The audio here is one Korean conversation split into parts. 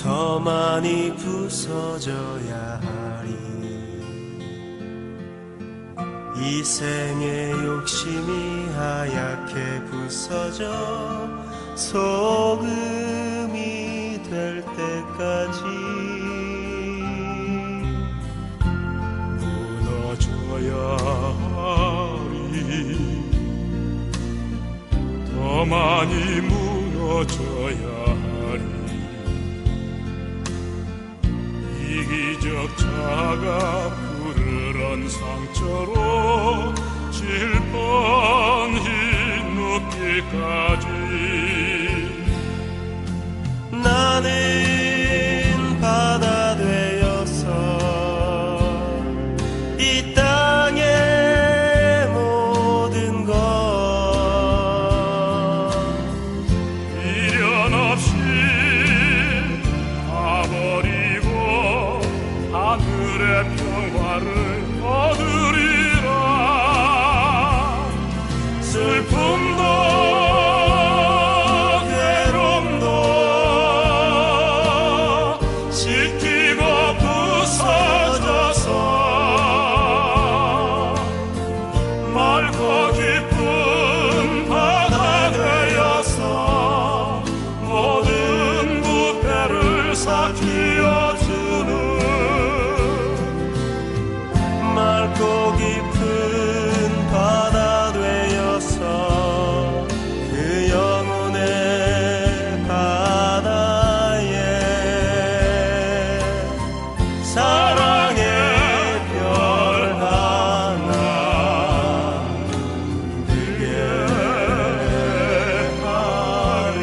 더 많이 부서져야 하리. 이 생의 욕심이 하얗게 부서져 소금이 될 때까지 무너져야 하리. 더 많이 무너져야 하리. 이기적 자가 푸르른 상처로 질 뻔히 눕기까지 나는 바다 되어서 이 땅의 모든 것 미련 없이 다 버리고 하늘의 평화를 얻으리라. 슬픔도 괴로움도 씻기고 부서져서 맑고 깊은 바다 되어서 모든 부패를 삭히어주는 맑고 깊은 바다 되어서 그 영혼의 바다에 사랑의 별 하나 들게 하리.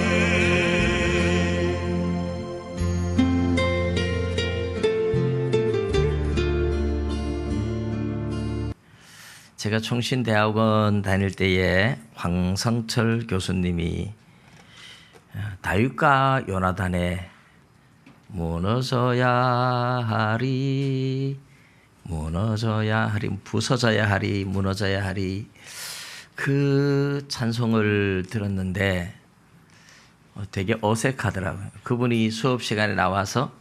제가 총신대학원 다닐 때에 황성철 교수님이 다윗과 요나단의 무너져야 하리, 무너져야 하리, 부서져야 하리, 무너져야 하리, 그 찬송을 들었는데 되게 어색하더라고요. 그분이 수업 시간에 나와서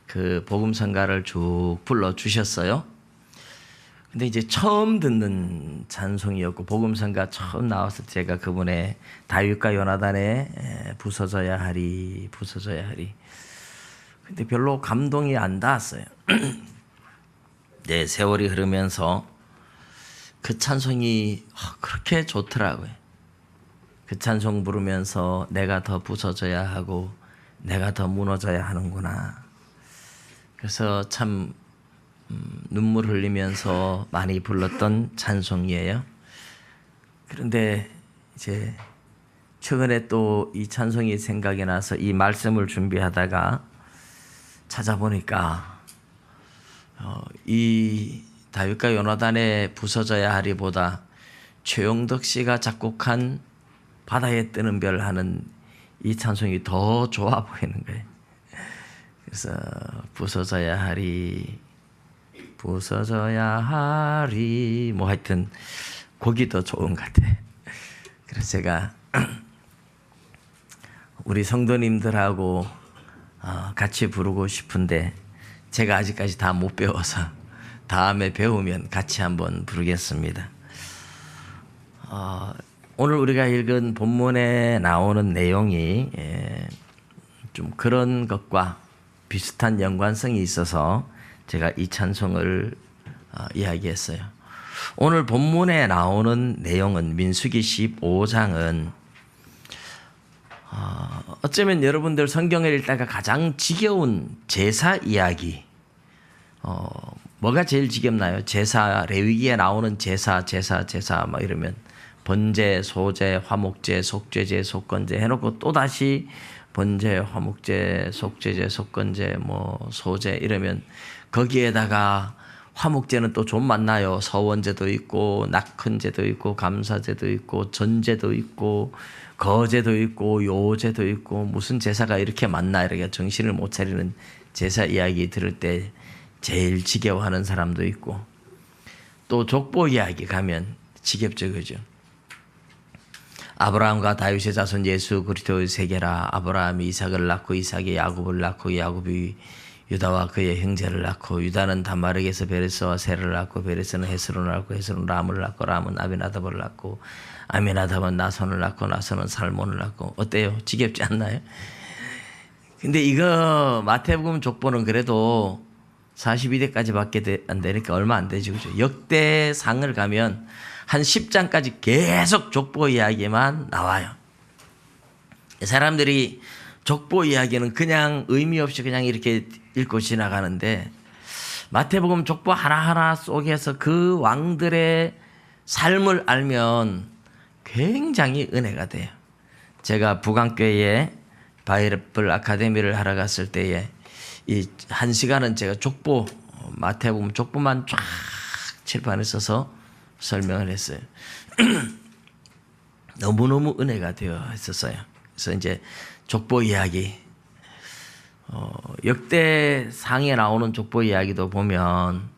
그 복음성가를 쭉 불러주셨어요. 근데 이제 처음 듣는 찬송이었고 복음성가 처음 나와서 제가 그분의 다윗과 요나단의 부서져야 하리, 부서져야 하리. 근데 별로 감동이 안 닿았어요. 네, 세월이 흐르면서 그 찬송이 그렇게 좋더라고요. 그 찬송 부르면서 내가 더 부서져야 하고 내가 더 무너져야 하는구나. 그래서 참 눈물 흘리면서 많이 불렀던 찬송이에요. 그런데 이제 최근에 또 이 찬송이 생각이 나서 이 말씀을 준비하다가 찾아보니까 이 다윗과 요나단의 부서져야 하리보다 최용덕 씨가 작곡한 바다에 뜨는 별 하는 이 찬송이 더 좋아 보이는 거예요. 그래서 부서져야 하리, 부서져야 하리, 뭐 하여튼 곡이 더 좋은 것 같아. 그래서 제가 우리 성도님들하고 같이 부르고 싶은데 제가 아직까지 다 못 배워서 다음에 배우면 같이 한번 부르겠습니다. 오늘 우리가 읽은 본문에 나오는 내용이 좀 그런 것과 비슷한 연관성이 있어서 제가 이 찬송을 이야기했어요. 오늘 본문에 나오는 내용은 민수기 15장은 어쩌면 여러분들 성경을 읽다가 가장 지겨운 제사 이야기, 뭐가 제일 지겹나요? 제사, 레위기에 나오는 제사 막 이러면 번제, 소제, 화목제, 속죄제, 속건제 해놓고 또다시 번제, 화목제, 속죄제, 속건제, 뭐 소제 이러면 거기에다가 화목제는 또 좀 많나요? 서원제도 있고 낙헌제도 있고 감사제도 있고 전제도 있고 거제도 있고 요제도 있고 무슨 제사가 이렇게 많나 이렇게 정신을 못 차리는 제사 이야기 들을 때 제일 지겨워하는 사람도 있고 또 족보 이야기 가면 지겹죠, 그죠? 아브라함과 다윗의 자손 예수 그리스도의 세계라. 아브라함이 이삭을 낳고 이삭이 야곱을 낳고 야곱이 유다와 그의 형제를 낳고 유다는 다말에게서 베레스와 세를 낳고 베레스는 헤스론을 낳고 헤스론은 람을 낳고 람은 아미나답을 낳고 아미나답은 나손을 낳고 나손은 살몬을 낳고. 어때요? 지겹지 않나요? 근데 이거 마태복음 족보는 그래도 42대까지밖에 안 되니까 얼마 안 되죠. 그죠? 역대상을 가면 한 10장까지 계속 족보 이야기만 나와요. 사람들이 족보 이야기는 그냥 의미 없이 그냥 이렇게 읽고 지나가는데 마태복음 족보 하나하나 속에서 그 왕들의 삶을 알면 굉장히 은혜가 돼요. 제가 북안교회에 바이블 아카데미를 하러 갔을 때에 이 한 시간은 제가 족보 마태복음 족보만 쫙 칠판에 써서 설명을 했어요. 너무너무 은혜가 되어 있었어요. 그래서 이제 족보 이야기 역대상에 나오는 족보 이야기도 보면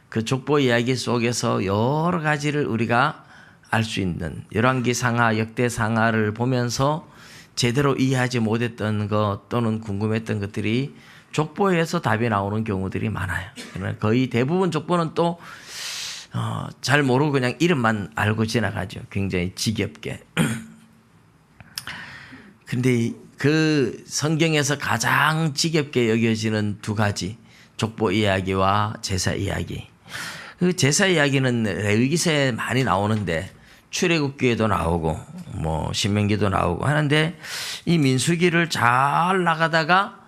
그 족보 이야기 속에서 여러 가지를 우리가 알 수 있는 열왕기 상하 역대 상하를 보면서 제대로 이해하지 못했던 것 또는 궁금했던 것들이 족보에서 답이 나오는 경우들이 많아요. 그러나 거의 대부분 족보는 또 잘 모르고 그냥 이름만 알고 지나가죠. 굉장히 지겹게. 근데 그 성경에서 가장 지겹게 여겨지는 두 가지 족보 이야기와 제사 이야기. 그 제사 이야기는 레위기서에 많이 나오는데 출애굽기에도 나오고 뭐 신명기도 나오고 하는데 이 민수기를 잘 나가다가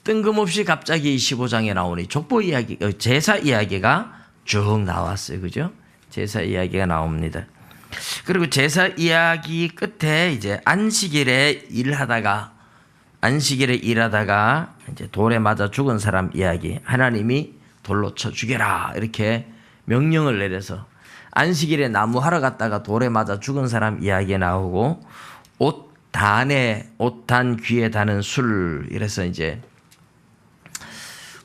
뜬금없이 갑자기 15장에 나오니 족보 이야기, 제사 이야기가 쭉 나왔어요. 그죠? 제사 이야기가 나옵니다. 그리고 제사 이야기 끝에 이제 안식일에 일하다가 이제 돌에 맞아 죽은 사람 이야기. 하나님이 돌로 쳐 죽여라. 이렇게 명령을 내려서 안식일에 나무하러 갔다가 돌에 맞아 죽은 사람 이야기 나오고 옷단 귀에 다는 술. 이래서 이제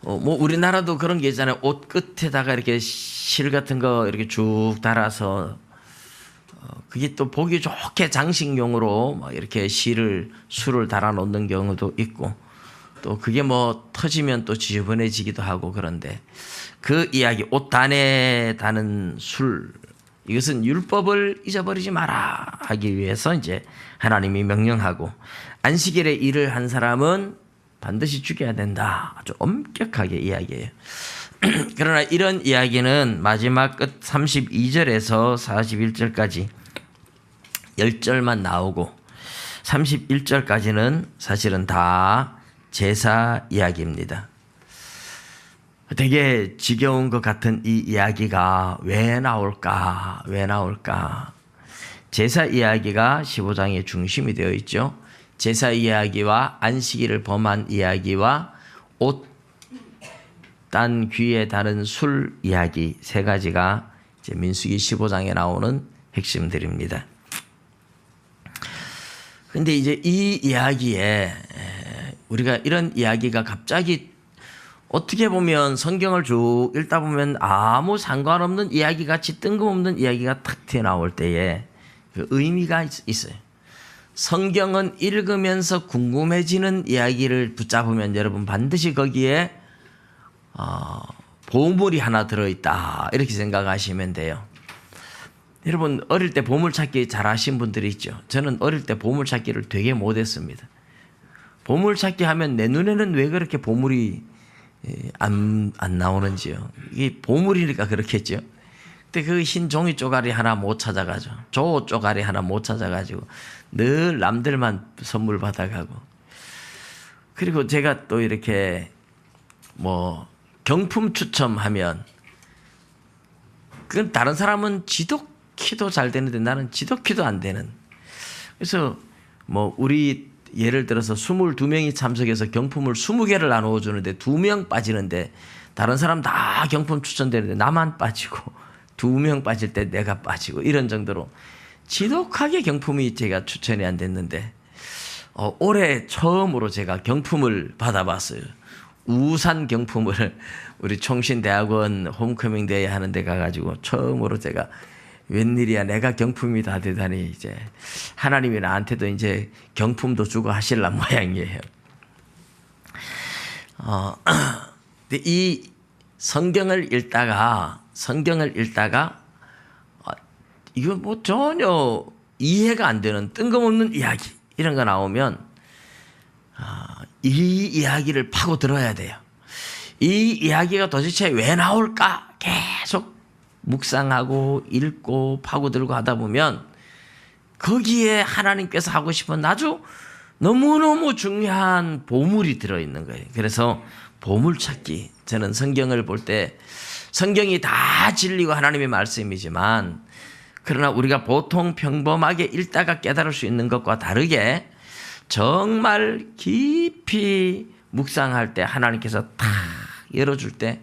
뭐 우리나라도 그런 게 있잖아요. 옷 끝에다가 이렇게 실 같은 거 이렇게 쭉 달아서 그게 또 보기 좋게 장식용으로 막 이렇게 술을 달아 놓는 경우도 있고 또 그게 뭐 터지면 또 지저분해지기도 하고 그런데 그 이야기 옷단에 다는 술 이것은 율법을 잊어버리지 마라 하기 위해서 이제 하나님이 명령하고 안식일에 일을 한 사람은 반드시 죽여야 된다. 아주 엄격하게 이야기해요. 그러나 이런 이야기는 마지막 끝 32절에서 41절까지 10절만 나오고 31절까지는 사실은 다 제사 이야기입니다. 되게 지겨운 것 같은 이 이야기가 왜 나올까? 제사 이야기가 15장의 중심이 되어 있죠. 제사 이야기와 안식일을 범한 이야기와 옷단 귀에 다른 술 이야기 세 가지가 이제 민수기 15장에 나오는 핵심들입니다. 근데 이제 이 이야기에 우리가 이런 이야기가 갑자기 어떻게 보면 성경을 쭉 읽다 보면 아무 상관없는 이야기 같이 뜬금없는 이야기가 탁 튀어나올 때에 그 의미가 있어요. 성경은 읽으면서 궁금해지는 이야기를 붙잡으면 여러분 반드시 거기에 보물이 하나 들어있다 이렇게 생각하시면 돼요. 여러분 어릴 때 보물찾기 잘 하신 분들이 있죠. 저는 어릴 때 보물찾기를 되게 못했습니다. 보물찾기 하면 내 눈에는 왜 그렇게 보물이 안 나오는지요. 이게 보물이니까 그렇겠죠. 근데 그 흰 종이 쪼가리 하나 못 찾아가죠. 조 쪼가리 하나 못 찾아가지고 늘 남들만 선물 받아가고. 그리고 제가 또 이렇게 뭐 경품 추첨하면 그건 다른 사람은 지독히도 잘 되는데 나는 지독히도 안 되는. 그래서 뭐 우리 예를 들어서 22명이 참석해서 경품을 20개를 나누어 주는데 2명 빠지는데 다른 사람 다 경품 추천되는데 나만 빠지고 2명 빠질 때 내가 빠지고 이런 정도로 지독하게 경품이 제가 추천이 안 됐는데 올해 처음으로 제가 경품을 받아봤어요. 우산 경품을 우리 총신대학원 홈커밍 대회 하는 데 가가지고 처음으로 제가 웬일이야 내가 경품이 다 되다니 이제 하나님이 나한테도 이제 경품도 주고 하실란 모양이에요. 근데 이 성경을 읽다가 이거 뭐 전혀 이해가 안 되는 뜬금없는 이야기 이런 거 나오면 이 이야기를 파고 들어야 돼요. 이 이야기가 도대체 왜 나올까 계속 묵상하고 읽고 파고들고 하다 보면 거기에 하나님께서 하고 싶은 아주 너무너무 중요한 보물이 들어있는 거예요. 그래서 보물찾기, 저는 성경을 볼 때 성경이 다 진리고 하나님의 말씀이지만 그러나 우리가 보통 평범하게 읽다가 깨달을 수 있는 것과 다르게 정말 깊이 묵상할 때 하나님께서 탁 열어줄 때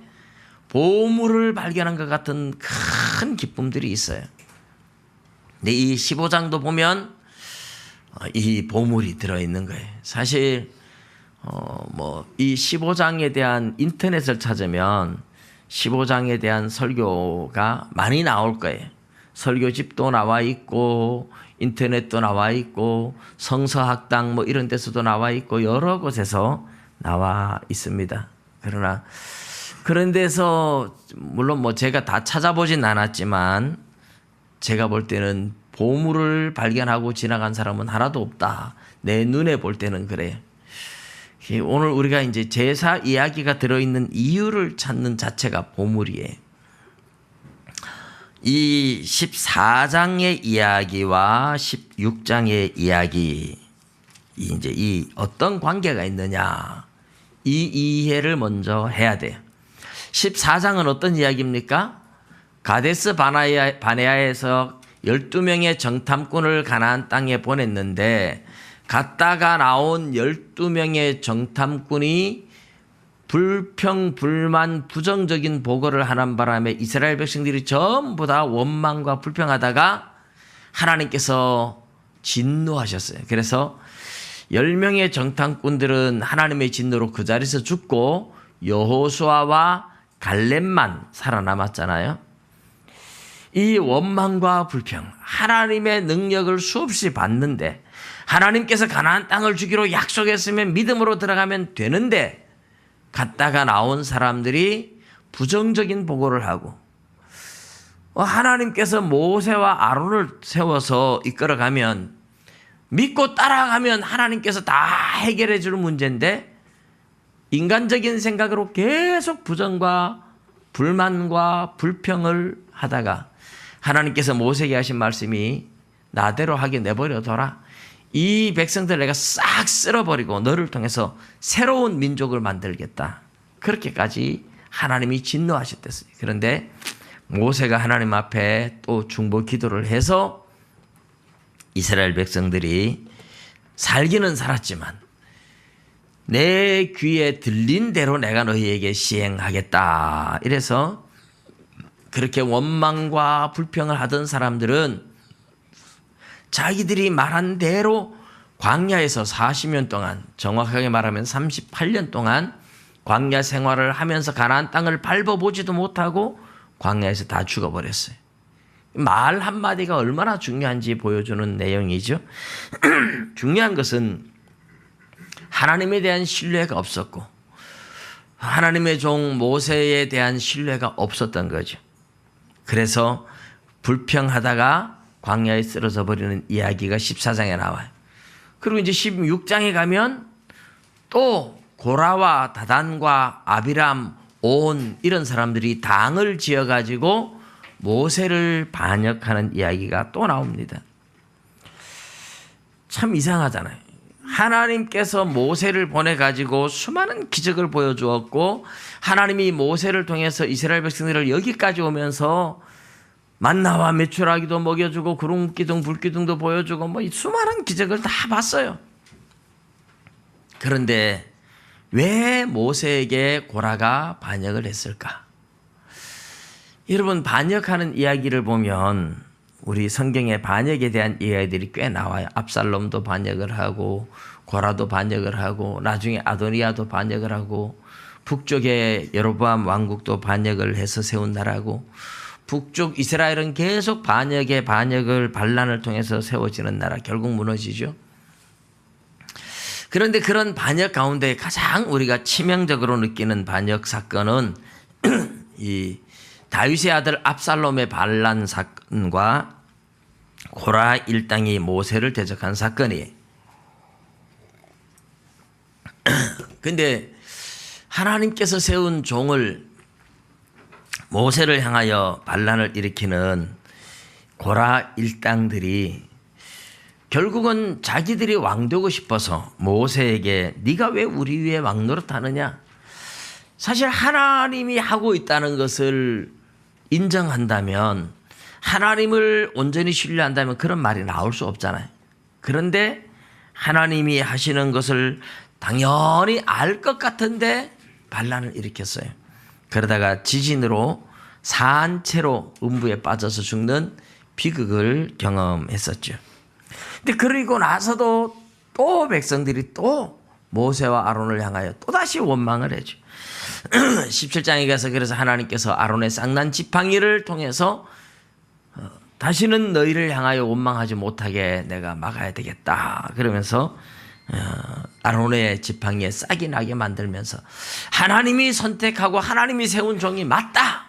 보물을 발견한 것 같은 큰 기쁨들이 있어요. 근데 이 15장도 보면 이 보물이 들어있는 거예요. 사실 이 15장에 대한 인터넷을 찾으면 15장에 대한 설교가 많이 나올 거예요. 설교집도 나와 있고 인터넷도 나와 있고 성서학당 뭐 이런 데서도 나와 있고 여러 곳에서 나와 있습니다. 그러나 그런 데서 물론 뭐 제가 다 찾아보진 않았지만 제가 볼 때는 보물을 발견하고 지나간 사람은 하나도 없다. 내 눈에 볼 때는 그래요. 오늘 우리가 이제 제사 이야기가 들어있는 이유를 찾는 자체가 보물이에요. 이 14장의 이야기와 16장의 이야기, 이제 이 어떤 관계가 있느냐, 이 이해를 먼저 해야 돼요. 14장은 어떤 이야기입니까? 가데스 바네아에서 12명의 정탐꾼을 가나안 땅에 보냈는데 갔다가 나온 12명의 정탐꾼이 불평, 불만, 부정적인 보고를 하는 바람에 이스라엘 백성들이 전부 다 원망과 불평하다가 하나님께서 진노하셨어요. 그래서 10명의 정탐꾼들은 하나님의 진노로 그 자리에서 죽고 여호수아와 갈렙만 살아남았잖아요. 이 원망과 불평, 하나님의 능력을 수없이 받는데 하나님께서 가나안 땅을 주기로 약속했으면 믿음으로 들어가면 되는데 갔다가 나온 사람들이 부정적인 보고를 하고 하나님께서 모세와 아론을 세워서 이끌어가면 믿고 따라가면 하나님께서 다 해결해 줄 문제인데 인간적인 생각으로 계속 부정과 불만과 불평을 하다가 하나님께서 모세에게 하신 말씀이 나대로 하게 내버려둬라. 이 백성들 내가 싹 쓸어버리고 너를 통해서 새로운 민족을 만들겠다. 그렇게까지 하나님이 진노하셨댔어요. 그런데 모세가 하나님 앞에 또 중보 기도를 해서 이스라엘 백성들이 살기는 살았지만 내 귀에 들린 대로 내가 너희에게 시행하겠다. 이래서 그렇게 원망과 불평을 하던 사람들은 자기들이 말한 대로 광야에서 40년 동안, 정확하게 말하면 38년 동안 광야 생활을 하면서 가나안 땅을 밟아보지도 못하고 광야에서 다 죽어버렸어요. 말 한마디가 얼마나 중요한지 보여주는 내용이죠. 중요한 것은 하나님에 대한 신뢰가 없었고 하나님의 종 모세에 대한 신뢰가 없었던 거죠. 그래서 불평하다가 광야에 쓰러져 버리는 이야기가 14장에 나와요. 그리고 이제 16장에 가면 또 고라와 다단과 아비람, 온 이런 사람들이 당을 지어가지고 모세를 반역하는 이야기가 또 나옵니다. 참 이상하잖아요. 하나님께서 모세를 보내가지고 수많은 기적을 보여주었고 하나님이 모세를 통해서 이스라엘 백성들을 여기까지 오면서 만나와 메추라기도 먹여주고 구름기둥 불기둥도 보여주고 뭐 수많은 기적을 다 봤어요. 그런데 왜 모세에게 고라가 반역을 했을까? 여러분, 반역하는 이야기를 보면 우리 성경에 반역에 대한 이야기들이 꽤 나와요. 압살롬도 반역을 하고 고라도 반역을 하고 나중에 아도니아도 반역을 하고 북쪽에 여로보암 왕국도 반역을 해서 세운 나라고 북쪽 이스라엘은 계속 반역을 반란을 통해서 세워지는 나라, 결국 무너지죠. 그런데 그런 반역 가운데 가장 우리가 치명적으로 느끼는 반역 사건은 이 다윗의 아들 압살롬의 반란 사건과 고라 일당이 모세를 대적한 사건이에요. 근데 하나님께서 세운 종을 모세를 향하여 반란을 일으키는 고라 일당들이 결국은 자기들이 왕되고 싶어서 모세에게 네가 왜 우리 위에 왕노릇하느냐. 사실 하나님이 하고 있다는 것을 인정한다면, 하나님을 온전히 신뢰한다면 그런 말이 나올 수 없잖아요. 그런데 하나님이 하시는 것을 당연히 알 것 같은데 반란을 일으켰어요. 그러다가 지진으로 산채로 음부에 빠져서 죽는 비극을 경험했었죠. 근데 그리고 나서도 또 백성들이 또 모세와 아론을 향하여 또다시 원망을 해줘. 17장에 가서 그래서 하나님께서 아론의 쌍난 지팡이를 통해서 다시는 너희를 향하여 원망하지 못하게 내가 막아야 되겠다. 그러면서 아론의 지팡이에 싹이 나게 만들면서 하나님이 선택하고 하나님이 세운 종이 맞다.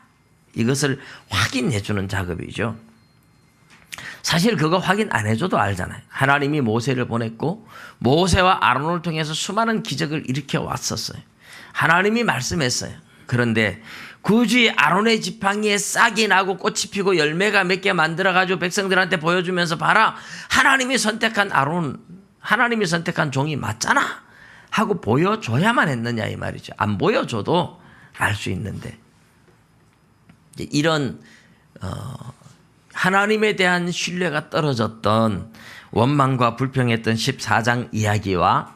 이것을 확인해 주는 작업이죠. 사실 그거 확인 안 해줘도 알잖아요. 하나님이 모세를 보냈고 모세와 아론을 통해서 수많은 기적을 일으켜 왔었어요. 하나님이 말씀했어요. 그런데 굳이 아론의 지팡이에 싹이 나고 꽃이 피고 열매가 몇 개 만들어가지고 백성들한테 보여주면서 봐라, 하나님이 선택한 아론, 하나님이 선택한 종이 맞잖아 하고 보여줘야만 했느냐 이 말이죠. 안 보여줘도 알 수 있는데, 이런 하나님에 대한 신뢰가 떨어졌던 원망과 불평했던 14장 이야기와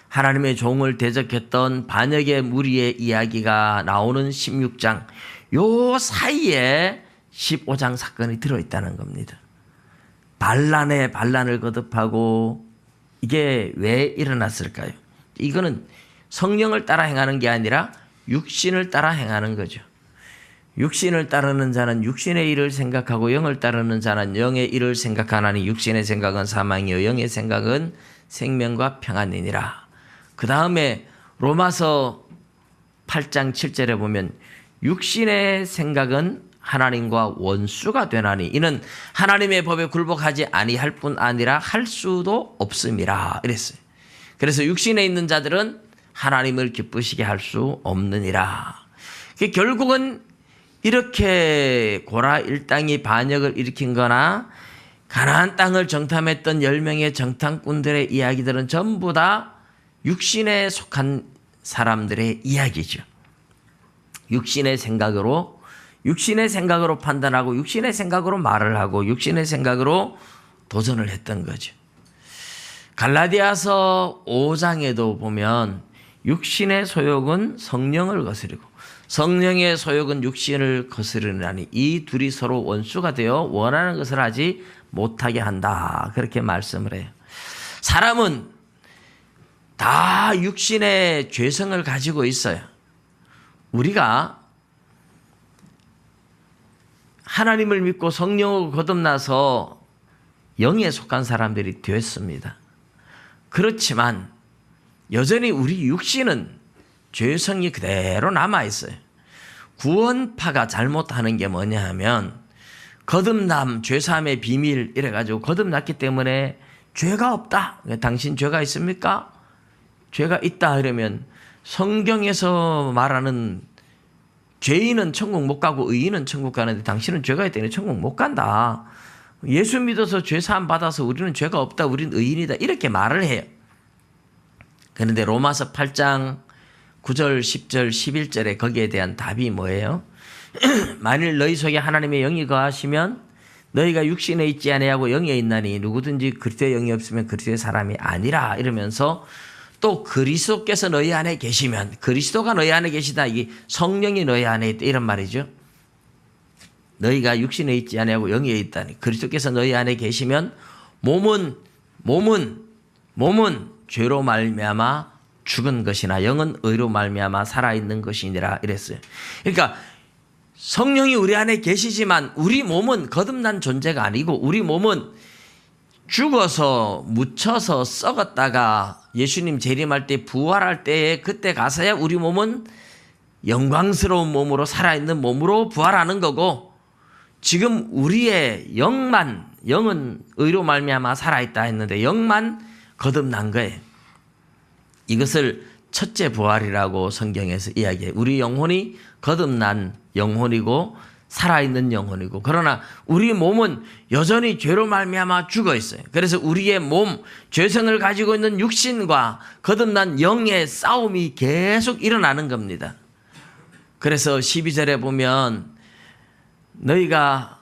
하나님의 종을 대적했던 반역의 무리의 이야기가 나오는 16장, 요 사이에 15장 사건이 들어있다는 겁니다. 반란에 반란을 거듭하고 이게 왜 일어났을까요? 이거는 성령을 따라 행하는 게 아니라 육신을 따라 행하는 거죠. 육신을 따르는 자는 육신의 일을 생각하고 영을 따르는 자는 영의 일을 생각하나니 육신의 생각은 사망이요 영의 생각은 생명과 평안이니라. 그 다음에 로마서 8장 7절에 보면 육신의 생각은 하나님과 원수가 되나니 이는 하나님의 법에 굴복하지 아니할 뿐 아니라 할 수도 없음이라 이랬어요. 그래서 육신에 있는 자들은 하나님을 기쁘시게 할 수 없느니라. 결국은 이렇게 고라 일당이 반역을 일으킨 거나 가나안 땅을 정탐했던 10명의 정탐꾼들의 이야기들은 전부 다 육신에 속한 사람들의 이야기죠. 육신의 생각으로 판단하고 육신의 생각으로 말을 하고 육신의 생각으로 도전을 했던 거죠. 갈라디아서 5장에도 보면 육신의 소욕은 성령을 거스르고 성령의 소욕은 육신을 거스르나니 이 둘이 서로 원수가 되어 원하는 것을 하지 못하게 한다. 그렇게 말씀을 해요. 사람은 다 육신의 죄성을 가지고 있어요. 우리가 하나님을 믿고 성령으로 거듭나서 영에 속한 사람들이 되었습니다. 그렇지만 여전히 우리 육신은 죄성이 그대로 남아있어요. 구원파가 잘못하는 게 뭐냐 하면 거듭남, 죄사함의 비밀 이래가지고 거듭났기 때문에 죄가 없다. 당신 죄가 있습니까? 죄가 있다 이러면 성경에서 말하는 죄인은 천국 못 가고 의인은 천국 가는데 당신은 죄가 있다니 천국 못 간다. 예수 믿어서 죄사함 받아서 우리는 죄가 없다. 우리는 의인이다. 이렇게 말을 해요. 그런데 로마서 8장 9절, 10절, 11절에 거기에 대한 답이 뭐예요? 만일 너희 속에 하나님의 영이 거하시면 너희가 육신에 있지 아니하고 영에 있나니 누구든지 그리스도의 영이 없으면 그리스도의 사람이 아니라 이러면서 또 그리스도께서 너희 안에 계시면 그리스도가 너희 안에 계시다. 이게 성령이 너희 안에 있다. 이런 말이죠. 너희가 육신에 있지 아니하고 영에 있다니 그리스도께서 너희 안에 계시면 몸은 죄로 말미암아 죽은 것이나 영은 의로 말미암아 살아있는 것이니라 이랬어요. 그러니까 성령이 우리 안에 계시지만 우리 몸은 거듭난 존재가 아니고 우리 몸은 죽어서 묻혀서 썩었다가 예수님 재림할 때 부활할 때에 그때 가서야 우리 몸은 영광스러운 몸으로 살아있는 몸으로 부활하는 거고 지금 우리의 영은 의로 말미암아 살아있다 했는데 영만 거듭난 거예요. 이것을 첫째 부활이라고 성경에서 이야기해요. 우리 영혼이 거듭난 영혼이고 살아있는 영혼이고 그러나 우리 몸은 여전히 죄로 말미암아 죽어 있어요. 그래서 우리의 몸, 죄성을 가지고 있는 육신과 거듭난 영의 싸움이 계속 일어나는 겁니다. 그래서 12절에 보면 너희가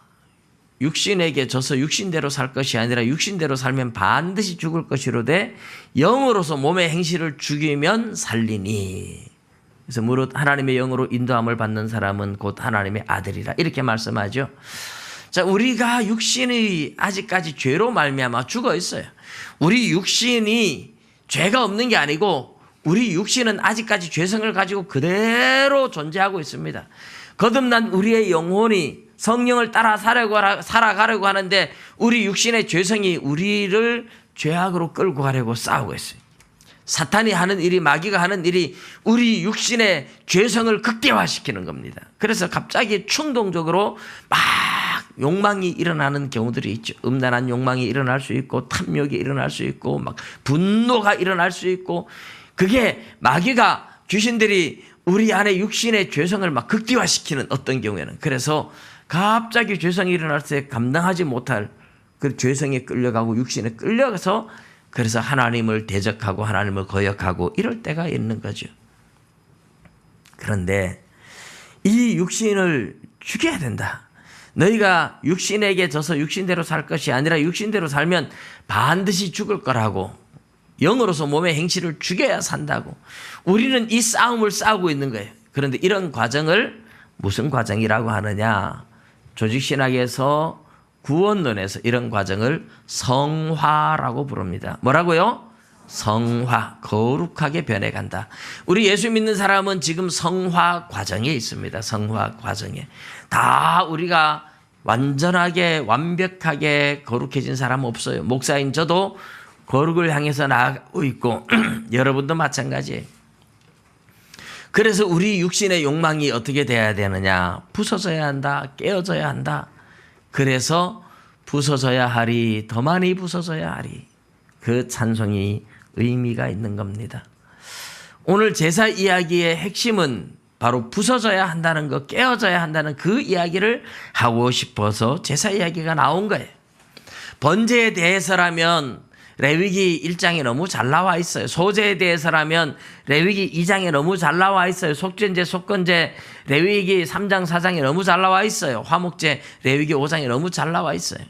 육신에게 져서 육신대로 살 것이 아니라 육신대로 살면 반드시 죽을 것이로되 영으로서 몸의 행실을 죽이면 살리니. 그래서 무릇 하나님의 영으로 인도함을 받는 사람은 곧 하나님의 아들이라 이렇게 말씀하죠. 자, 우리가 육신이 아직까지 죄로 말미암아 죽어 있어요. 우리 육신이 죄가 없는 게 아니고 우리 육신은 아직까지 죄성을 가지고 그대로 존재하고 있습니다. 거듭난 우리의 영혼이 성령을 따라 살아가려고 하는데 우리 육신의 죄성이 우리를 죄악으로 끌고 가려고 싸우고 있어요. 사탄이 하는 일이 마귀가 하는 일이 우리 육신의 죄성을 극대화시키는 겁니다. 그래서 갑자기 충동적으로 막 욕망이 일어나는 경우들이 있죠. 음란한 욕망이 일어날 수 있고 탐욕이 일어날 수 있고 막 분노가 일어날 수 있고 그게 마귀가 귀신들이 우리 안에 육신의 죄성을 막 극대화시키는 어떤 경우에는 그래서 갑자기 죄성이 일어날 때 감당하지 못할 그 죄성에 끌려가고 육신에 끌려가서 그래서 하나님을 대적하고 하나님을 거역하고 이럴 때가 있는 거죠. 그런데 이 육신을 죽여야 된다. 너희가 육신에게 져서 육신대로 살 것이 아니라 육신대로 살면 반드시 죽을 거라고 영으로서 몸의 행실을 죽여야 산다고. 우리는 이 싸움을 싸우고 있는 거예요. 그런데 이런 과정을 무슨 과정이라고 하느냐. 조직신학에서 구원론에서 이런 과정을 성화라고 부릅니다. 뭐라고요? 성화, 거룩하게 변해간다. 우리 예수 믿는 사람은 지금 성화 과정에 있습니다. 성화 과정에. 다 우리가 완전하게 완벽하게 거룩해진 사람은 없어요. 목사인 저도 거룩을 향해서 나아가고 있고 여러분도 마찬가지예요. 그래서 우리 육신의 욕망이 어떻게 돼야 되느냐. 부서져야 한다. 깨어져야 한다. 그래서 부서져야 하리. 더 많이 부서져야 하리. 그 찬송이 의미가 있는 겁니다. 오늘 제사 이야기의 핵심은 바로 부서져야 한다는 것, 깨어져야 한다는 그 이야기를 하고 싶어서 제사 이야기가 나온 거예요. 번제에 대해서라면 레위기 1장에 너무 잘 나와 있어요. 소제에 대해서라면 레위기 2장에 너무 잘 나와 있어요. 속죄제, 속건제, 레위기 3장, 4장에 너무 잘 나와 있어요. 화목제, 레위기 5장에 너무 잘 나와 있어요.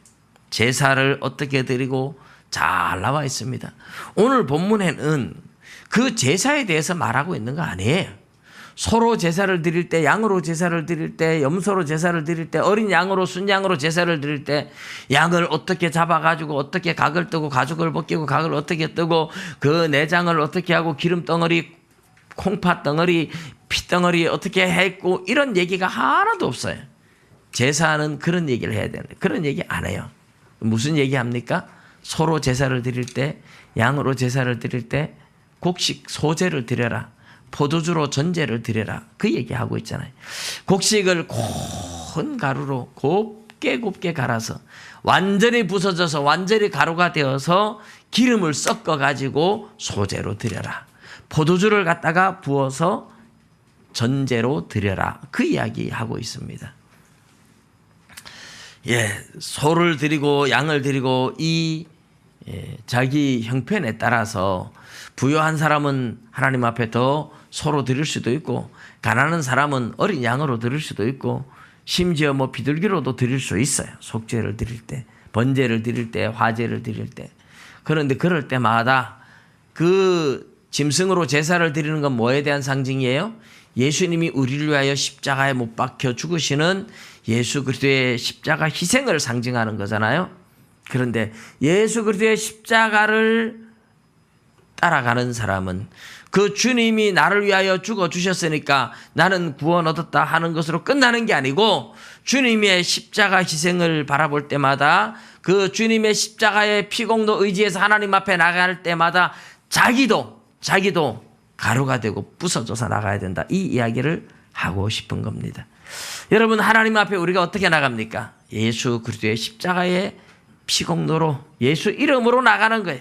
제사를 어떻게 드리고 잘 나와 있습니다. 오늘 본문에는 그 제사에 대해서 말하고 있는 거 아니에요. 소로 제사를 드릴 때, 양으로 제사를 드릴 때, 염소로 제사를 드릴 때, 어린 양으로 순양으로 제사를 드릴 때 양을 어떻게 잡아가지고 어떻게 각을 뜨고 가죽을 벗기고 각을 어떻게 뜨고 그 내장을 어떻게 하고 기름 덩어리, 콩팥 덩어리, 피 덩어리 어떻게 했고 이런 얘기가 하나도 없어요. 제사는 그런 얘기를 해야 되는데 그런 얘기 안 해요. 무슨 얘기합니까? 소로 제사를 드릴 때, 양으로 제사를 드릴 때 곡식 소제를 드려라. 포도주로 전제를 드려라. 그 얘기하고 있잖아요. 곡식을 큰 가루로 곱게 갈아서 완전히 부서져서 완전히 가루가 되어서 기름을 섞어가지고 소제로 드려라. 포도주를 갖다가 부어서 전제로 드려라. 그 이야기하고 있습니다. 소를 드리고 양을 드리고 이 자기 형편에 따라서 부유한 사람은 하나님 앞에 더 소로 드릴 수도 있고 가난한 사람은 어린 양으로 드릴 수도 있고 심지어 비둘기로도 드릴 수 있어요. 속죄를 드릴 때, 번제를 드릴 때, 화제를 드릴 때. 그런데 그럴 때마다 그 짐승으로 제사를 드리는 건 뭐에 대한 상징이에요? 예수님이 우리를 위하여 십자가에 못 박혀 죽으시는 예수 그리스도의 십자가 희생을 상징하는 거잖아요. 그런데 예수 그리스도의 십자가를 따라가는 사람은 그 주님이 나를 위하여 죽어 주셨으니까 나는 구원 얻었다 하는 것으로 끝나는 게 아니고 주님의 십자가 희생을 바라볼 때마다 그 주님의 십자가의 피공로 의지에서 하나님 앞에 나갈 때마다 자기도 가루가 되고 부서져서 나가야 된다. 이 이야기를 하고 싶은 겁니다. 여러분, 하나님 앞에 우리가 어떻게 나갑니까? 예수 그리스도의 십자가의 피공로로 예수 이름으로 나가는 거예요.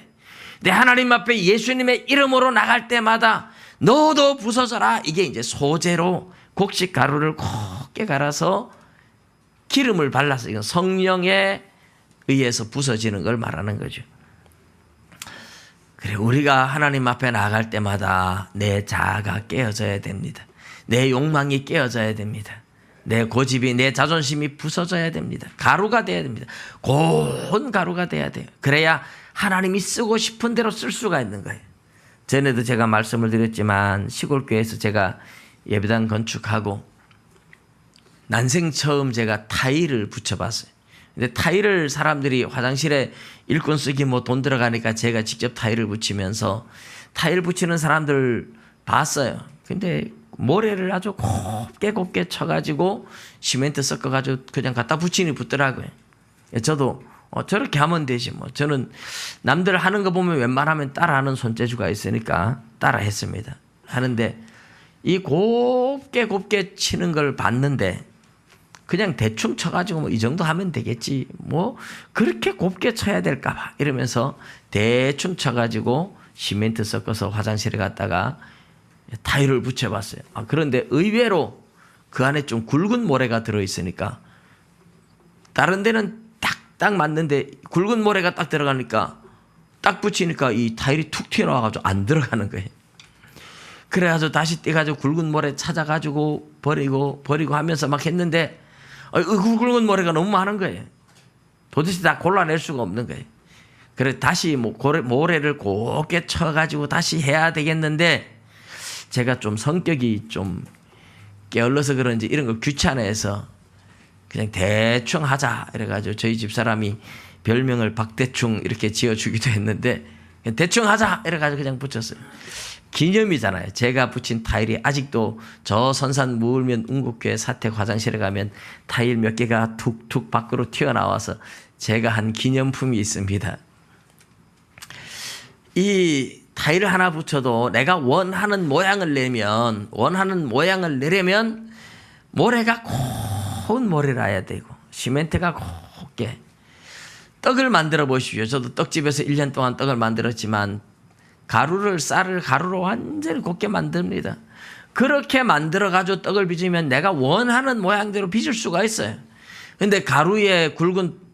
근데 하나님 앞에 예수님의 이름으로 나갈 때마다 너도 부서져라. 이게 이제 소재로 곡식 가루를 곱게 갈아서 기름을 발라서 이건 성령에 의해서 부서지는 걸 말하는 거죠. 그래, 우리가 하나님 앞에 나갈 때마다 내 자아가 깨어져야 됩니다. 내 욕망이 깨어져야 됩니다. 내 고집이, 내 자존심이 부서져야 됩니다. 가루가 돼야 됩니다. 고운 가루가 돼야 돼요. 그래야 하나님이 쓰고 싶은 대로 쓸 수가 있는 거예요. 전에도 제가 말씀을 드렸지만 시골교회에서 제가 예배당 건축하고 난생 처음 제가 타일을 붙여봤어요. 근데 타일을 사람들이 화장실에 일꾼 쓰기 뭐 돈 들어가니까 제가 직접 타일을 붙이면서 타일 붙이는 사람들 봤어요. 근데 모래를 아주 곱게 쳐가지고 시멘트 섞어가지고 그냥 갖다 붙이니 붙더라고요. 저도 저렇게 하면 되지 뭐. 저는 남들 하는 거 보면 웬만하면 따라하는 손재주가 있으니까 따라 했습니다. 하는데 이 곱게 치는 걸 봤는데 그냥 대충 쳐가지고 뭐 이 정도 하면 되겠지 뭐 그렇게 곱게 쳐야 될까 봐 이러면서 대충 쳐가지고 시멘트 섞어서 화장실에 갔다가 타일을 붙여봤어요. 그런데 의외로 그 안에 좀 굵은 모래가 들어있으니까 다른 데는 딱 맞는데 굵은 모래가 딱 들어가니까 딱 붙이니까 이 타일이 툭 튀어나와가지고 안 들어가는 거예요. 그래가지고 다시 떼가지고 굵은 모래 찾아가지고 버리고 하면서 막 했는데 굵은 모래가 너무 많은 거예요. 도대체 다 골라낼 수가 없는 거예요. 그래 다시 모래를 곱게 쳐가지고 다시 해야 되겠는데 제가 좀 성격이 좀 게을러서 그런지 이런 거 귀찮아해서 그냥 대충 하자 이래가지고 저희 집사람이 별명을 박대충 이렇게 지어주기도 했는데 그냥 대충 하자 이래가지고 그냥 붙였어요. 기념이잖아요. 제가 붙인 타일이 아직도 저 선산 무을면 운국교회 사택 화장실에 가면 타일 몇 개가 툭툭 밖으로 튀어나와서 제가 한 기념품이 있습니다. 이 타일을 하나 붙여도 내가 원하는 모양을 내려면 모래가 고운 모래라야 되고 시멘트가 곱게. 떡을 만들어 보십시오. 저도 떡집에서 1년 동안 떡을 만들었지만 쌀을 가루로 완전히 곱게 만듭니다. 그렇게 만들어가지고 떡을 빚으면 내가 원하는 모양대로 빚을 수가 있어요. 근데 가루에 굵은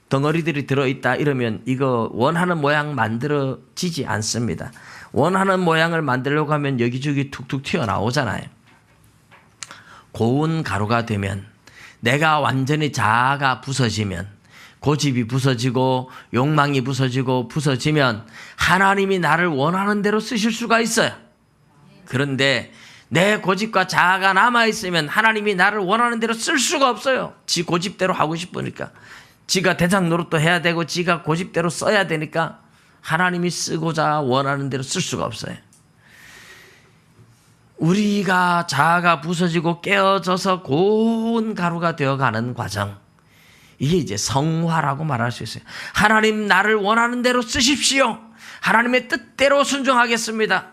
덩어리들이 들어있다 이러면 이거 원하는 모양 만들어지지 않습니다. 원하는 모양을 만들려고 하면 여기저기 툭툭 튀어나오잖아요. 고운 가루가 되면 내가 완전히 자아가 부서지면 고집이 부서지고 욕망이 부서지면 하나님이 나를 원하는 대로 쓰실 수가 있어요. 그런데 내 고집과 자아가 남아있으면 하나님이 나를 원하는 대로 쓸 수가 없어요. 지 고집대로 하고 싶으니까. 지가 대장 노릇도 해야 되고 지가 고집대로 써야 되니까 하나님이 쓰고자 원하는 대로 쓸 수가 없어요. 우리가 자아가 부서지고 깨어져서 고운 가루가 되어가는 과정, 이게 이제 성화라고 말할 수 있어요. 하나님 나를 원하는 대로 쓰십시오. 하나님의 뜻대로 순종하겠습니다.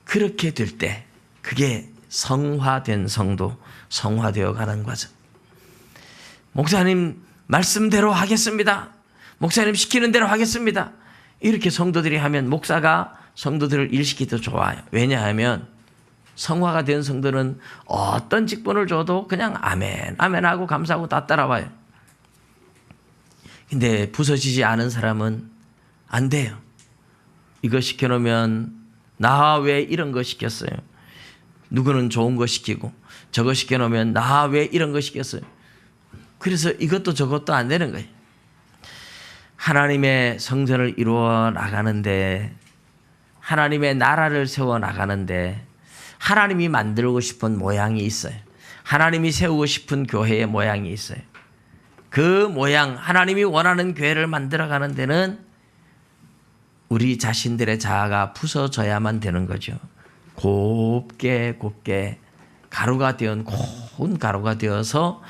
그렇게 될 때 그게 성화된 성도, 성화되어 가는 과정. 목사님 말씀대로 하겠습니다. 목사님 시키는 대로 하겠습니다. 이렇게 성도들이 하면 목사가 성도들을 일시키도 좋아요. 왜냐하면 성화가 된 성도는 어떤 직분을 줘도 그냥 아멘, 아멘하고 감사하고 다 따라와요. 근데 부서지지 않은 사람은 안 돼요. 이거 시켜놓으면 나 왜 이런 거 시켰어요? 누구는 좋은 거 시키고 저거 시켜놓으면 나 왜 이런 거 시켰어요? 그래서 이것도 저것도 안 되는 거예요. 하나님의 성전을 이루어 나가는데, 하나님의 나라를 세워 나가는데 하나님이 만들고 싶은 모양이 있어요. 하나님이 세우고 싶은 교회의 모양이 있어요. 그 모양, 하나님이 원하는 교회를 만들어가는 데는 우리 자신들의 자아가 부서져야만 되는 거죠. 곱게 가루가 되은 고운 가루가 되어서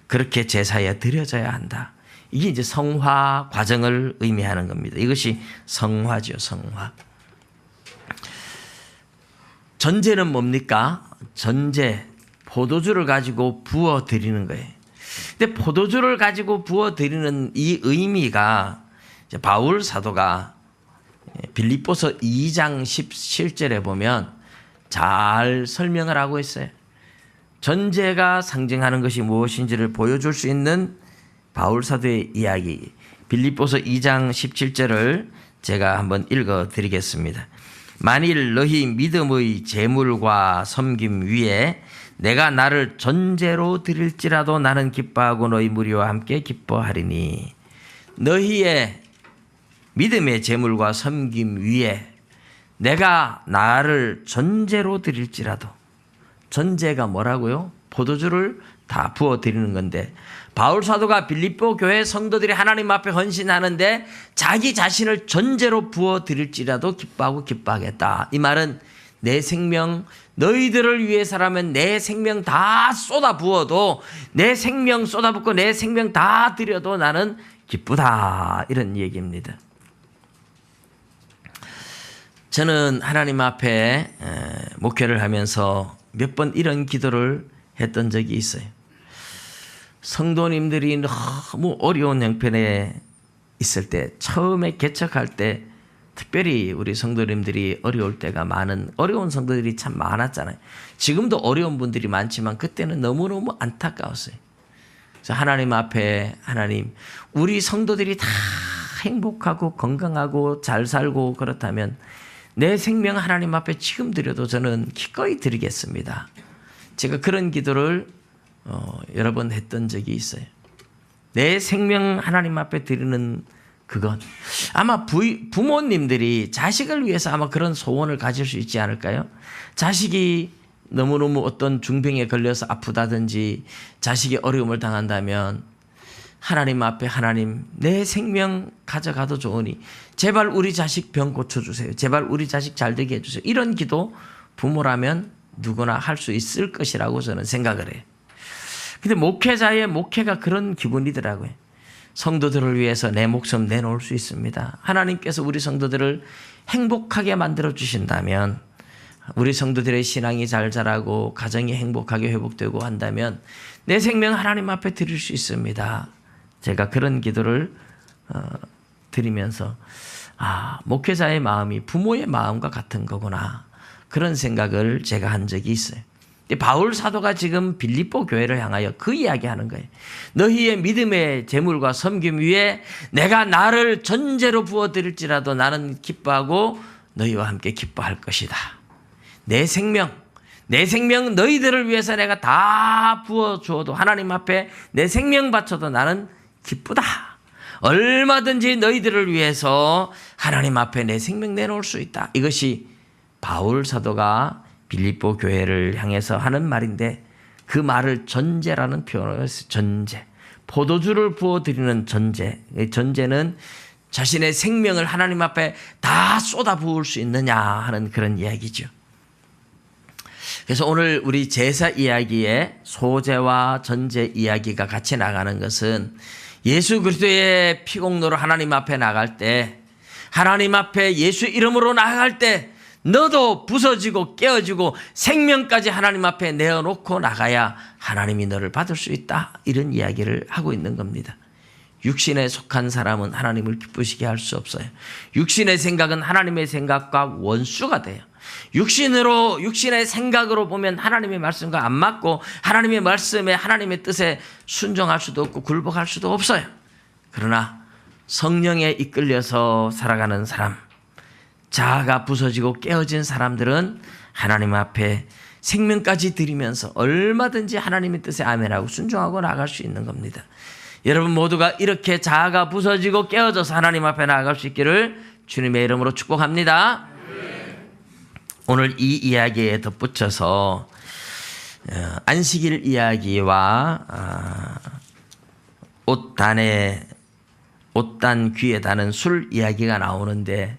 그렇게 제사에 드려져야 한다. 이게 이제 성화 과정을 의미하는 겁니다. 이것이 성화죠, 성화. 전제는 뭡니까? 전제, 포도주를 가지고 부어 드리는 거예요. 근데 포도주를 가지고 부어 드리는 이 의미가 이제 바울 사도가 빌립보서 2장 17절에 보면 잘 설명을 하고 있어요. 전제가 상징하는 것이 무엇인지를 보여줄 수 있는 바울 사도의 이야기. 빌립보서 2장 17절을 제가 한번 읽어 드리겠습니다. 만일 너희 믿음의 제물과 섬김 위에 내가 나를 전제로 드릴지라도 나는 기뻐하고 너희 무리와 함께 기뻐하리니. 너희의 믿음의 제물과 섬김 위에 내가 나를 전제로 드릴지라도. 전제가 뭐라고요? 포도주를 다 부어 드리는 건데, 바울 사도가 빌립보 교회 성도들이 하나님 앞에 헌신하는데 자기 자신을 전제로 부어 드릴지라도 기뻐하고 기뻐하겠다. 이 말은 내 생명, 너희들을 위해서라면 내 생명 다 쏟아 부어도, 내 생명 쏟아붓고 내 생명 다 드려도 나는 기쁘다, 이런 얘기입니다. 저는 하나님 앞에 목회를 하면서 몇 번 이런 기도를 했던 적이 있어요. 성도님들이 너무 어려운 형편에 있을 때, 처음에 개척할 때 특별히 우리 성도님들이 어려울 때가 많은, 어려운 성도들이 참 많았잖아요. 지금도 어려운 분들이 많지만 그때는 너무너무 안타까웠어요. 그래서 하나님 앞에, 하나님, 우리 성도들이 다 행복하고 건강하고 잘 살고 그렇다면 내 생명 하나님 앞에 지금 드려도 저는 기꺼이 드리겠습니다. 제가 그런 기도를 여러 번 했던 적이 있어요. 내 생명 하나님 앞에 드리는 그건 아마 부모님들이 자식을 위해서 아마 그런 소원을 가질 수 있지 않을까요? 자식이 너무너무 어떤 중병에 걸려서 아프다든지 자식이 어려움을 당한다면 하나님 앞에, 하나님, 내 생명 가져가도 좋으니 제발 우리 자식 병 고쳐주세요. 제발 우리 자식 잘 되게 해주세요. 이런 기도 부모라면 누구나 할 수 있을 것이라고 저는 생각을 해요. 근데 목회자의 목회가 그런 기분이더라고요. 성도들을 위해서 내 목숨 내놓을 수 있습니다. 하나님께서 우리 성도들을 행복하게 만들어 주신다면, 우리 성도들의 신앙이 잘 자라고 가정이 행복하게 회복되고 한다면 내 생명 하나님 앞에 드릴 수 있습니다. 제가 그런 기도를 드리면서 목회자의 마음이 부모의 마음과 같은 거구나, 그런 생각을 제가 한 적이 있어요. 바울 사도가 지금 빌립보 교회를 향하여 그 이야기하는 거예요. 너희의 믿음의 제물과 섬김 위에 내가 나를 전제로 부어드릴지라도 나는 기뻐하고 너희와 함께 기뻐할 것이다. 내 생명 너희들을 위해서 내가 다 부어주어도, 하나님 앞에 내 생명 바쳐도 나는 기쁘다. 얼마든지 너희들을 위해서 하나님 앞에 내 생명 내놓을 수 있다. 이것이 바울 사도가 빌립보 교회를 향해서 하는 말인데, 그 말을 전제라는 표현으로 했어요. 전제. 포도주를 부어드리는 전제. 전제는 자신의 생명을 하나님 앞에 다 쏟아 부을 수 있느냐 하는 그런 이야기죠. 그래서 오늘 우리 제사 이야기에 소제와 전제 이야기가 같이 나가는 것은, 예수 그리스도의 피공로로 하나님 앞에 나갈 때, 하나님 앞에 예수 이름으로 나갈 때 너도 부서지고 깨어지고 생명까지 하나님 앞에 내어놓고 나가야 하나님이 너를 받을 수 있다, 이런 이야기를 하고 있는 겁니다. 육신에 속한 사람은 하나님을 기쁘시게 할 수 없어요. 육신의 생각은 하나님의 생각과 원수가 돼요. 육신의 생각으로 보면 하나님의 말씀과 안 맞고 하나님의 말씀에, 하나님의 뜻에 순종할 수도 없고 굴복할 수도 없어요. 그러나 성령에 이끌려서 살아가는 사람, 자아가 부서지고 깨어진 사람들은 하나님 앞에 생명까지 드리면서 얼마든지 하나님의 뜻에 아멘하고 순종하고 나아갈 수 있는 겁니다. 여러분 모두가 이렇게 자아가 부서지고 깨어져서 하나님 앞에 나아갈 수 있기를 주님의 이름으로 축복합니다. 오늘 이 이야기에 덧붙여서 안식일 이야기와 옷단 귀에 다는 술 이야기가 나오는데,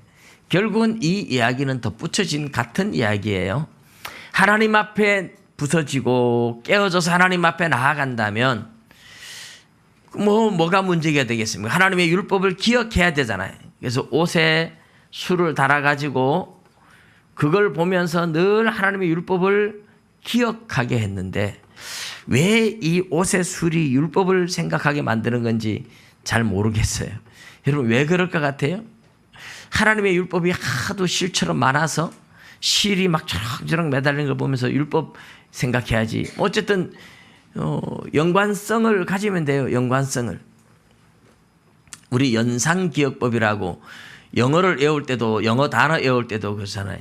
결국은 이 이야기는 덧붙여진 같은 이야기예요. 하나님 앞에 부서지고 깨어져서 하나님 앞에 나아간다면 뭐가 문제가 되겠습니까? 하나님의 율법을 기억해야 되잖아요. 그래서 옷에 술을 달아가지고 그걸 보면서 늘 하나님의 율법을 기억하게 했는데 왜 이 옷에 술이 율법을 생각하게 만드는 건지 잘 모르겠어요. 여러분 왜 그럴 것 같아요? 하나님의 율법이 하도 실처럼 많아서 실이 막 저럭저럭 매달리는 걸 보면서 율법 생각해야지. 어쨌든 연관성을 가지면 돼요. 연관성을. 우리 연상기억법이라고 영어를 외울 때도 영어 단어 외울 때도 그렇잖아요.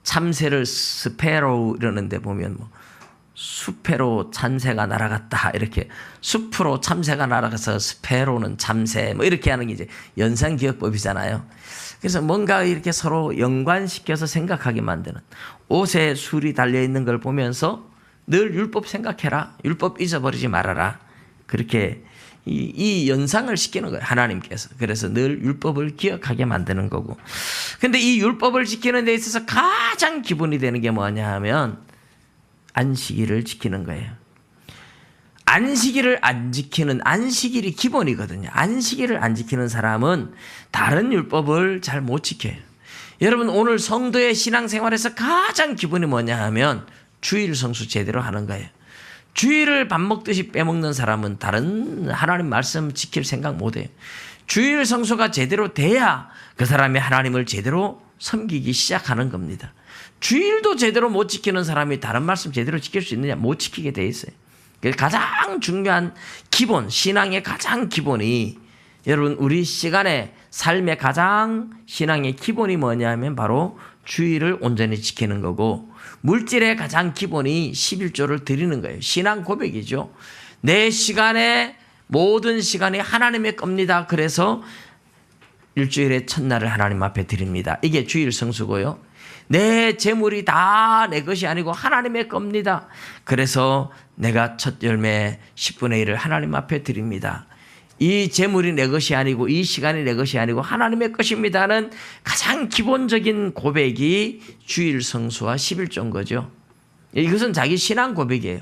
참새를 스페로우 이러는데 보면 뭐 숲으로 참새가 날아갔다 이렇게 숲으로 참새가 날아가서 스페로우는 참새 뭐 이렇게 하는 게 이제 연상기억법이잖아요. 그래서 뭔가 이렇게 서로 연관시켜서 생각하게 만드는 옷에 술이 달려있는 걸 보면서 늘 율법 생각해라. 율법 잊어버리지 말아라. 그렇게 이 연상을 시키는 거예요. 하나님께서. 그래서 늘 율법을 기억하게 만드는 거고. 근데 이 율법을 지키는 데 있어서 가장 기본이 되는 게 뭐냐 하면 안식일을 지키는 거예요. 안식일을 안 지키는 안식일이 기본이거든요. 안식일을 안 지키는 사람은 다른 율법을 잘 못 지켜요. 여러분 오늘 성도의 신앙생활에서 가장 기본이 뭐냐 하면 주일 성수 제대로 하는 거예요. 주일을 밥 먹듯이 빼먹는 사람은 다른 하나님 말씀 지킬 생각 못 해요. 주일 성수가 제대로 돼야 그 사람이 하나님을 제대로 섬기기 시작하는 겁니다. 주일도 제대로 못 지키는 사람이 다른 말씀 제대로 지킬 수 있느냐? 못 지키게 돼 있어요. 가장 중요한 기본, 신앙의 가장 기본이 여러분 우리 시간의 삶의 가장 신앙의 기본이 뭐냐면 바로 주일을 온전히 지키는 거고 물질의 가장 기본이 11조를 드리는 거예요. 신앙 고백이죠. 내 시간에 모든 시간이 하나님의 겁니다. 그래서 일주일의 첫날을 하나님 앞에 드립니다. 이게 주일 성수고요. 내 재물이 다 내 것이 아니고 하나님의 겁니다. 그래서 내가 첫 열매 10분의 1을 하나님 앞에 드립니다. 이 재물이 내 것이 아니고 이 시간이 내 것이 아니고 하나님의 것입니다는 가장 기본적인 고백이 주일 성수와 11조인 거죠. 이것은 자기 신앙 고백이에요.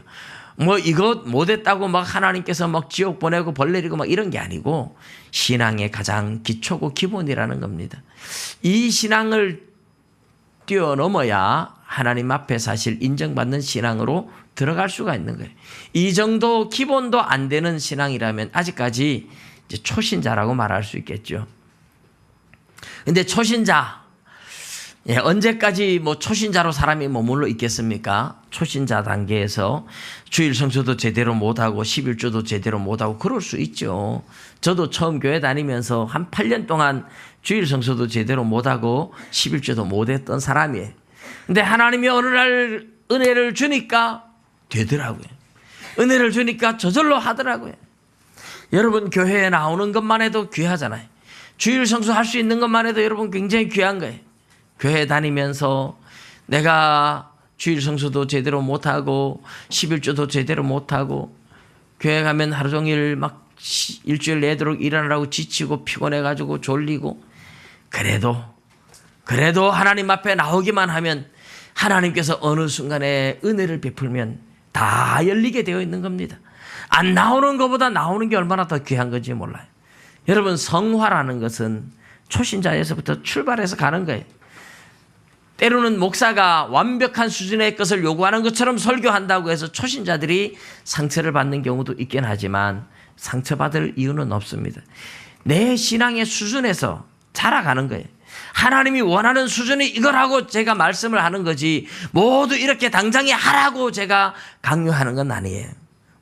뭐 이것 못했다고 막 하나님께서 막 지옥 보내고 벌 내리고 막 이런 게 아니고 신앙의 가장 기초고 기본이라는 겁니다. 이 신앙을 뛰어넘어야 하나님 앞에 사실 인정받는 신앙으로 들어갈 수가 있는 거예요. 이 정도 기본도 안 되는 신앙이라면 아직까지 이제 초신자라고 말할 수 있겠죠. 근데 초신자, 언제까지 뭐 초신자로 사람이 머물러 있겠습니까? 초신자 단계에서 주일 성수도 제대로 못하고 11조도 제대로 못하고 그럴 수 있죠. 저도 처음 교회 다니면서 한 8년 동안 주일 성수도 제대로 못하고 11조도 못했던 사람이에요. 근데 하나님이 어느 날 은혜를 주니까 되더라고요. 은혜를 주니까 저절로 하더라고요. 여러분 교회에 나오는 것만 해도 귀하잖아요. 주일 성수 할 수 있는 것만 해도 여러분 굉장히 귀한 거예요. 교회 다니면서 내가 주일 성수도 제대로 못하고 11조도 제대로 못하고 교회 가면 하루 종일 막 일주일 내도록 일하느라고 지치고 피곤해가지고 졸리고 그래도 하나님 앞에 나오기만 하면 하나님께서 어느 순간에 은혜를 베풀면 다 열리게 되어 있는 겁니다. 안 나오는 것보다 나오는 게 얼마나 더 귀한 건지 몰라요. 여러분 성화라는 것은 초신자에서부터 출발해서 가는 거예요. 때로는 목사가 완벽한 수준의 것을 요구하는 것처럼 설교한다고 해서 초신자들이 상처를 받는 경우도 있긴 하지만 상처받을 이유는 없습니다. 내 신앙의 수준에서 자라가는 거예요. 하나님이 원하는 수준이 이거라고 제가 말씀을 하는 거지 모두 이렇게 당장에 하라고 제가 강요하는 건 아니에요.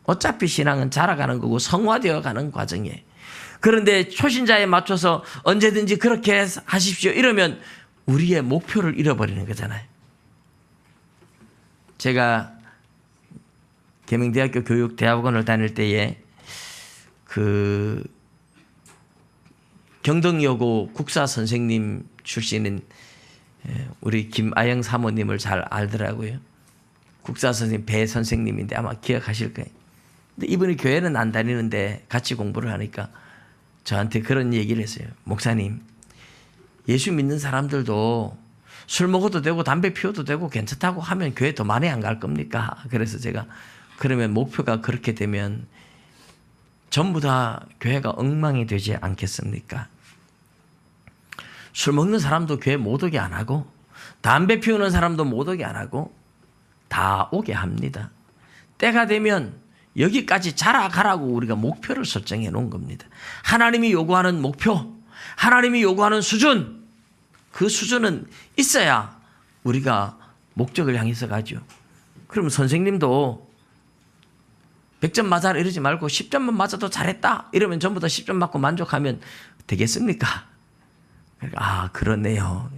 어차피 신앙은 자라가는 거고 성화되어 가는 과정이에요. 그런데 초신자에 맞춰서 언제든지 그렇게 하십시오 이러면 우리의 목표를 잃어버리는 거잖아요. 제가 계명대학교 교육대학원을 다닐 때에 그 경덕여고 국사 선생님 출신인 우리 김아영 사모님을 잘 알더라고요. 국사 선생님 배 선생님인데 아마 기억하실 거예요. 근데 이분이 교회는 안 다니는데 같이 공부를 하니까 저한테 그런 얘기를 했어요. 목사님, 예수 믿는 사람들도 술 먹어도 되고 담배 피워도 되고 괜찮다고 하면 교회 더 많이 안 갈 겁니까? 그래서 제가 그러면 목표가 그렇게 되면 전부 다 교회가 엉망이 되지 않겠습니까? 술 먹는 사람도 교회 못 오게 안 하고 담배 피우는 사람도 못 오게 안 하고 다 오게 합니다. 때가 되면 여기까지 자라가라고 우리가 목표를 설정해 놓은 겁니다. 하나님이 요구하는 목표, 하나님이 요구하는 수준, 그 수준은 있어야 우리가 목적을 향해서 가죠. 그럼 선생님도 100점 맞아라 이러지 말고 10점만 맞아도 잘했다 이러면 전부 다 10점 맞고 만족하면 되겠습니까? 아, 그러네요.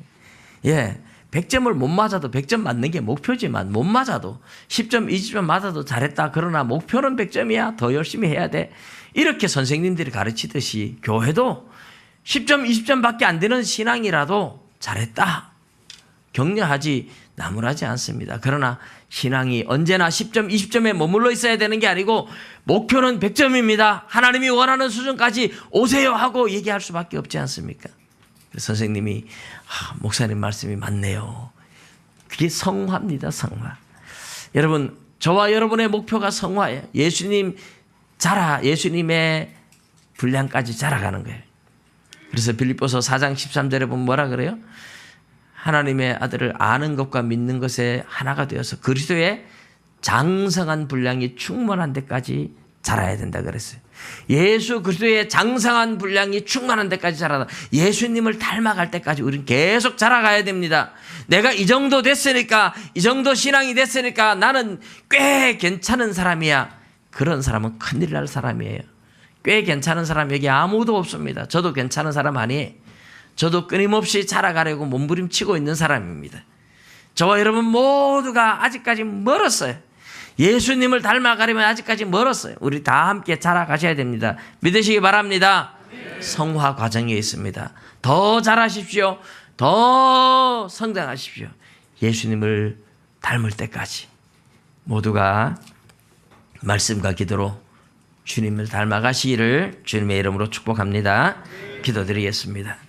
예, 100점을 못 맞아도 100점 맞는 게 목표지만 못 맞아도 10점, 20점 맞아도 잘했다. 그러나 목표는 100점이야. 더 열심히 해야 돼. 이렇게 선생님들이 가르치듯이 교회도 10점, 20점밖에 안 되는 신앙이라도 잘했다. 격려하지 나무라지 않습니다. 그러나 신앙이 언제나 10점, 20점에 머물러 있어야 되는 게 아니고 목표는 100점입니다. 하나님이 원하는 수준까지 오세요 하고 얘기할 수밖에 없지 않습니까? 선생님이 목사님 말씀이 맞네요. 그게 성화입니다. 성화. 여러분, 저와 여러분의 목표가 성화예요. 예수님의 분량까지 자라가는 거예요. 그래서 빌립보서 4장 13절에 보면 뭐라 그래요? 하나님의 아들을 아는 것과 믿는 것에 하나가 되어서 그리스도의 장성한 분량이 충만한 데까지 자라야 된다 그랬어요. 예수 그리스도의 장성한 분량이 충만한 데까지 자라다. 예수님을 닮아갈 때까지 우리는 계속 자라가야 됩니다. 내가 이 정도 됐으니까, 이 정도 신앙이 됐으니까 나는 꽤 괜찮은 사람이야. 그런 사람은 큰일 날 사람이에요. 꽤 괜찮은 사람 여기 아무도 없습니다. 저도 괜찮은 사람 아니에요. 저도 끊임없이 자라가려고 몸부림치고 있는 사람입니다. 저와 여러분 모두가 아직까지 멀었어요. 예수님을 닮아가려면 아직까지 멀었어요. 우리 다 함께 자라가셔야 됩니다. 믿으시기 바랍니다. 성화 과정에 있습니다. 더 자라십시오. 더 성장하십시오. 예수님을 닮을 때까지 모두가 말씀과 기도로 주님을 닮아가시기를 주님의 이름으로 축복합니다. 기도드리겠습니다.